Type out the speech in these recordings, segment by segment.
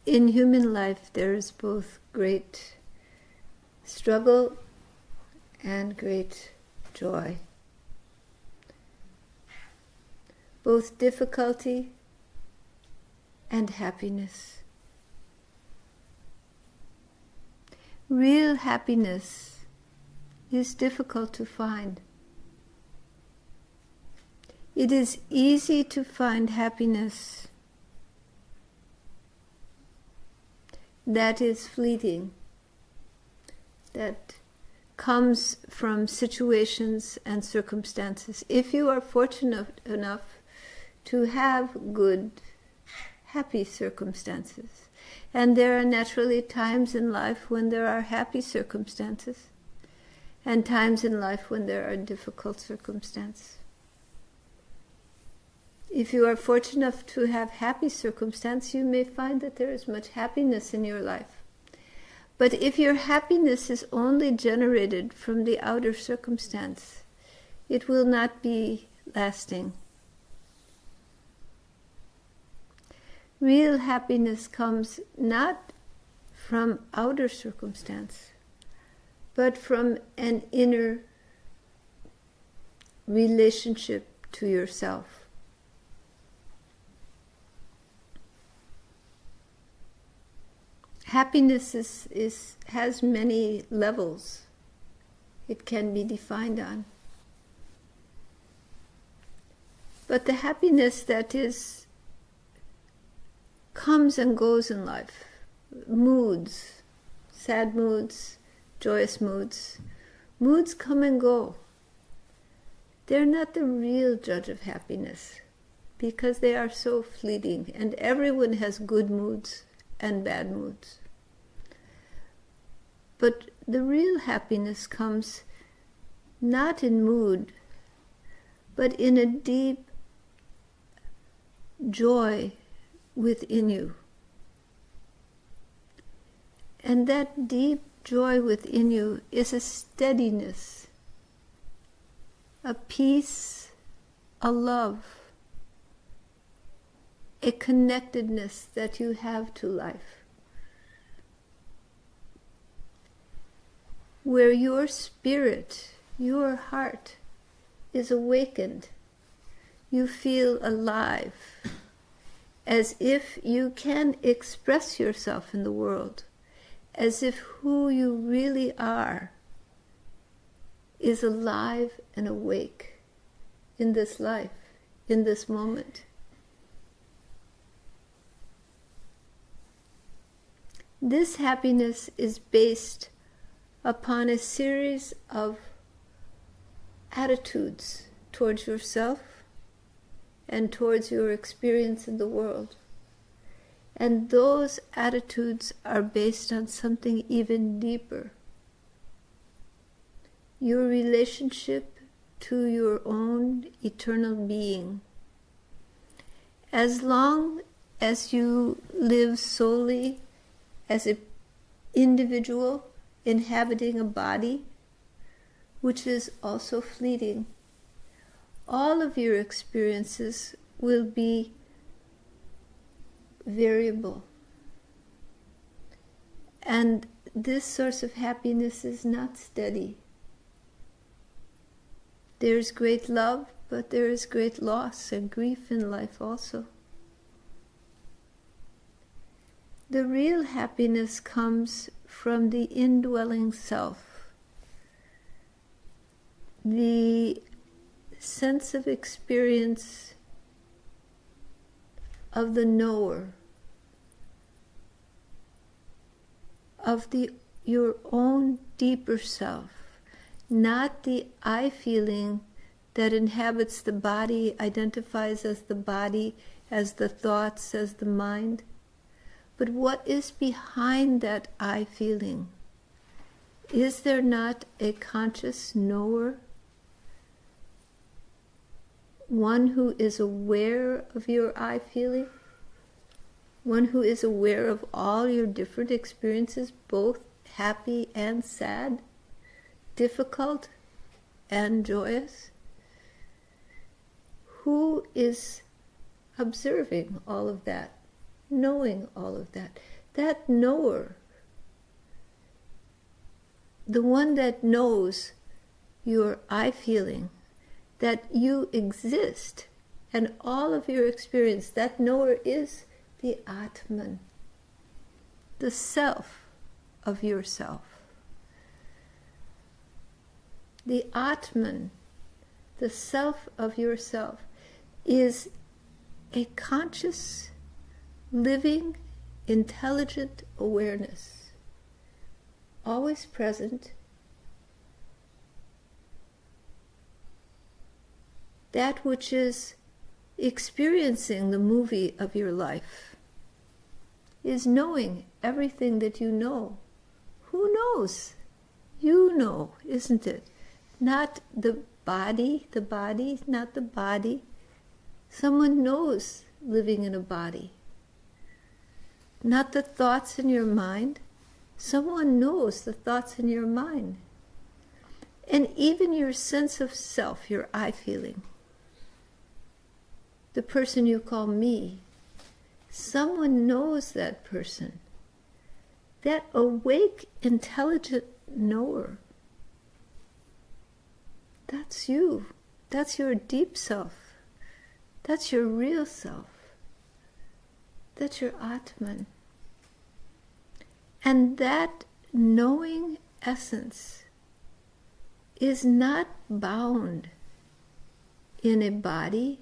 in human life there is both great struggle and great joy. Both difficulty and happiness. Real happiness is difficult to find. It is easy to find happiness that is fleeting, that comes from situations and circumstances. If you are fortunate enough to have good, happy circumstances, and there are naturally times in life when there are happy circumstances, and times in life when there are difficult circumstances. If you are fortunate enough to have happy circumstance, you may find that there is much happiness in your life. But if your happiness is only generated from the outer circumstance, it will not be lasting. Real happiness comes not from outer circumstance, but from an inner relationship to yourself. Happiness has many levels it can be defined on. But the happiness that comes and goes in life, moods, sad moods, joyous moods, moods come and go. They're not the real judge of happiness because they are so fleeting, and everyone has good moods and bad moods. But the real happiness comes not in mood, but in a deep joy within you. And that deep joy within you is a steadiness, a peace, a love, a connectedness that you have to life, where your spirit, your heart is awakened. You feel alive, as if you can express yourself in the world, as if who you really are is alive and awake in this life, in this moment. This happiness is based upon a series of attitudes towards yourself and towards your experience in the world. And those attitudes are based on something even deeper. Your relationship to your own eternal being. As long as you live solely as an individual inhabiting a body, which is also fleeting, all of your experiences will be variable. And this source of happiness is not steady. There's great love, but there is great loss and grief in life also. The real happiness comes from the indwelling self, the sense of experience of the knower, of your own deeper self, not the I feeling that inhabits the body, identifies as the body, as the thoughts, as the mind, but what is behind that I feeling? Is there not a conscious knower? One who is aware of your I feeling? One who is aware of all your different experiences, both happy and sad, difficult and joyous? Who is observing all of that, knowing all of that, that knower, the one that knows your I feeling, that you exist, and all of your experience, that knower is the Atman, the self of yourself. The Atman, the self of yourself, is a conscious, living, intelligent awareness, always present, that which is experiencing the movie of your life, is knowing everything that you know. Who knows? You know, isn't it? Not the body, not the body. Someone knows living in a body. Not the thoughts in your mind. Someone knows the thoughts in your mind. And even your sense of self, your I feeling, the person you call me, someone knows that person. That awake, intelligent knower, that's you. That's your deep self. That's your real self. That's your Atman. And that knowing essence is not bound in a body.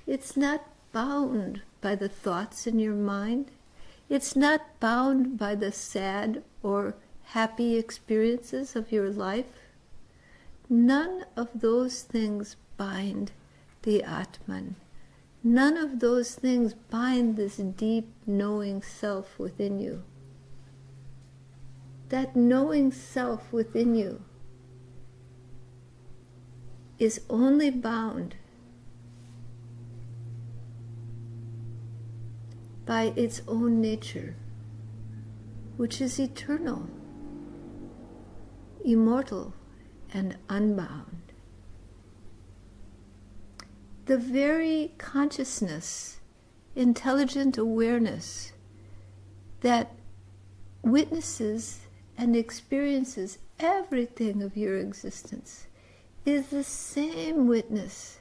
It's not bound by the thoughts in your mind. It's not bound by the sad or happy experiences of your life. None of those things bind the Atman. None of those things bind this deep knowing self within you. That knowing self within you is only bound by its own nature, which is eternal, immortal, and unbound. The very consciousness, intelligent awareness that witnesses and experiences everything of your existence is the same witness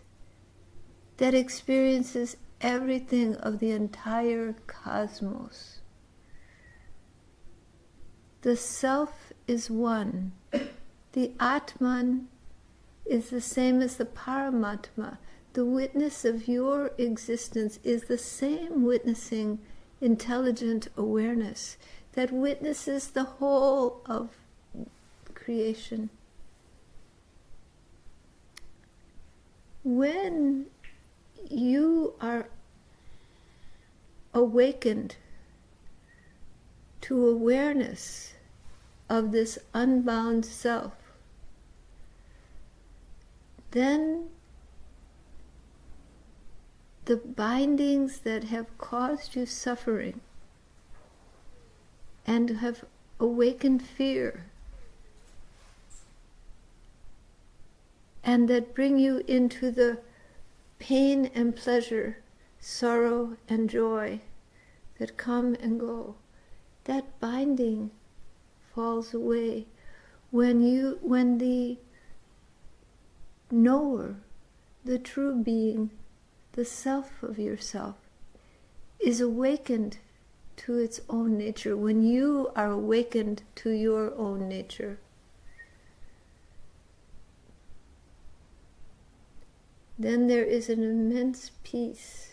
that experiences everything of the entire cosmos. The self is one. The Atman is the same as the Paramatma. The witness of your existence is the same witnessing intelligent awareness that witnesses the whole of creation. When you are awakened to awareness of this unbound self, then the bindings that have caused you suffering and have awakened fear and that bring you into the pain and pleasure, sorrow and joy that come and go, that binding falls away when the knower, the true being, the self of yourself, is awakened to its own nature, when you are awakened to your own nature. Then there is an immense peace,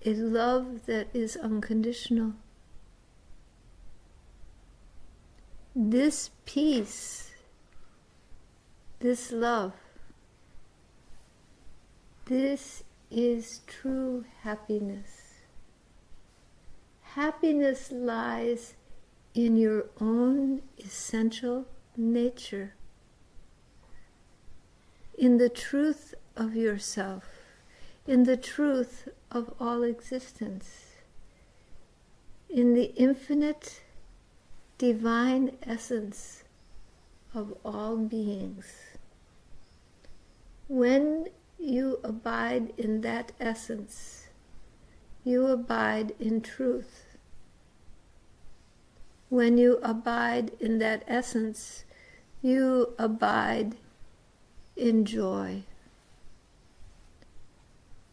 a love that is unconditional. This peace, this love, this is true happiness. Happiness lies in your own essential nature, in the truth of yourself, in the truth of all existence, in the infinite divine essence of all beings. When you abide in that essence, you abide in truth. When you abide in that essence, you abide in joy.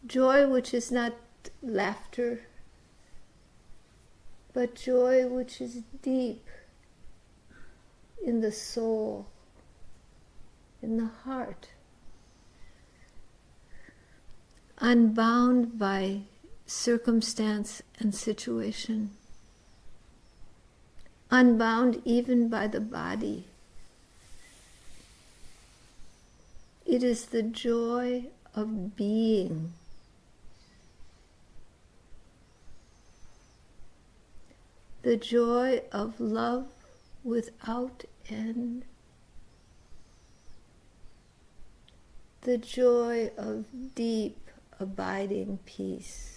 Joy which is not laughter, but joy which is deep in the soul, in the heart, unbound by circumstance and situation, unbound even by the body. It is the joy of being. The joy of love without end. The joy of deep, abiding peace.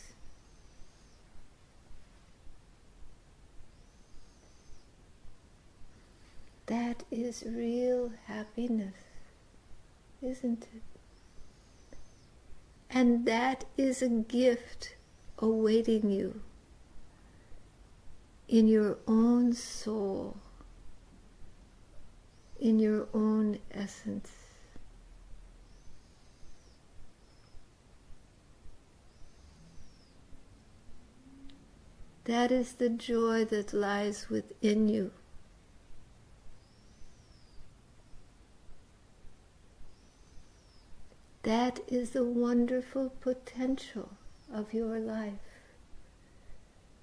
That is real happiness, isn't it? And that is a gift awaiting you in your own soul, in your own essence. That is the joy that lies within you. That is the wonderful potential of your life,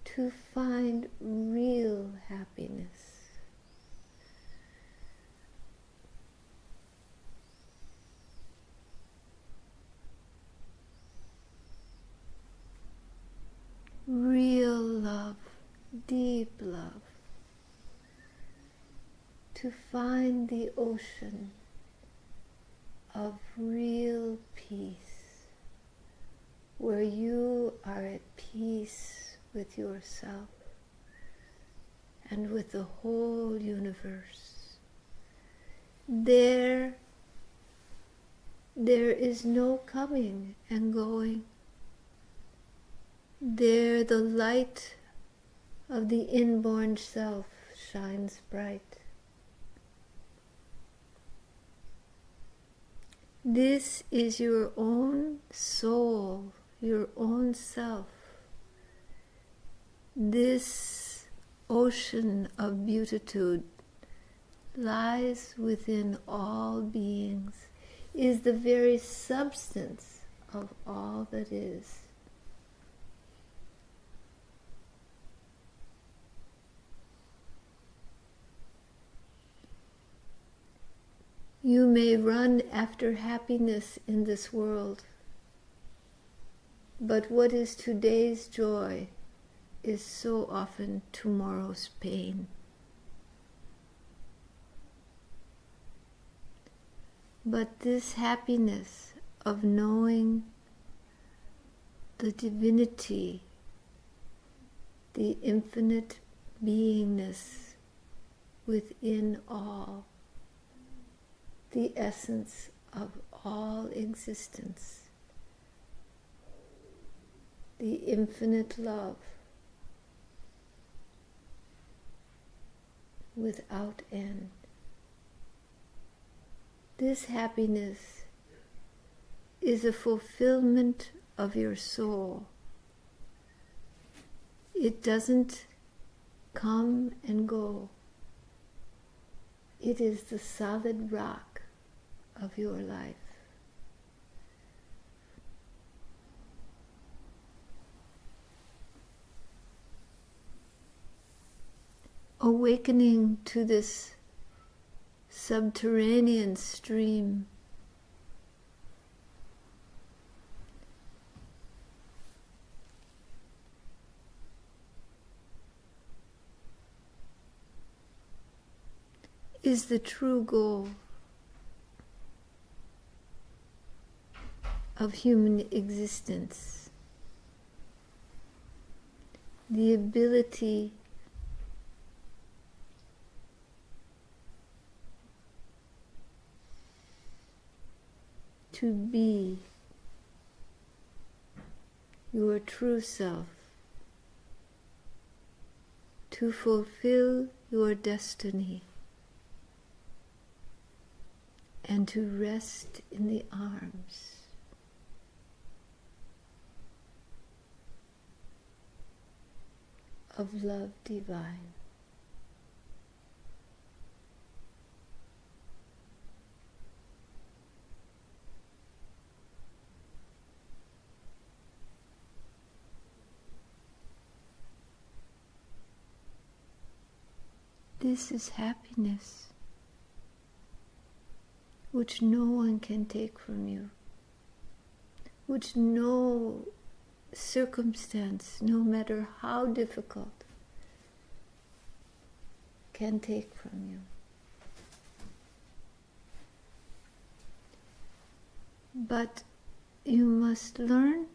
to find real happiness. Real love, deep love. To find the ocean of real peace, where you are at peace with yourself and with the whole universe. There is no coming and going. There the light of the inborn self shines bright. This is your own soul, your own self. This ocean of beatitude lies within all beings, is the very substance of all that is. You may run after happiness in this world, but what is today's joy is so often tomorrow's pain. But this happiness of knowing the divinity, the infinite beingness within all, the essence of all existence, the infinite love without end. This happiness is a fulfillment of your soul. It doesn't come and go. It is the solid rock of your life. Awakening to this subterranean stream is the true goal of human existence. The ability to be your true self to fulfill your destiny and to rest in the arms of love divine. This is happiness, which no one can take from you, which no circumstance, no matter how difficult, can take from you. But you must learn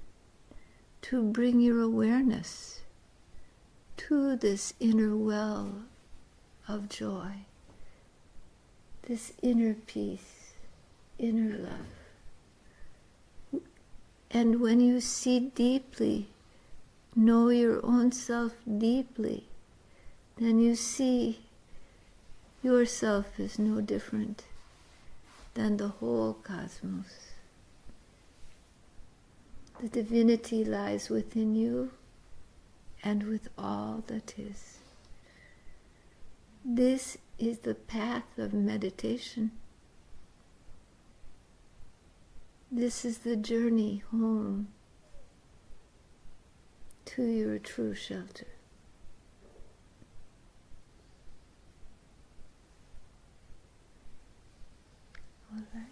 to bring your awareness to this inner well of joy, this inner peace, inner love. And when you see deeply, know your own self deeply, then you see yourself is no different than the whole cosmos. The divinity lies within you and with all that is. This is the path of meditation. This is the journey home to your true shelter. All right.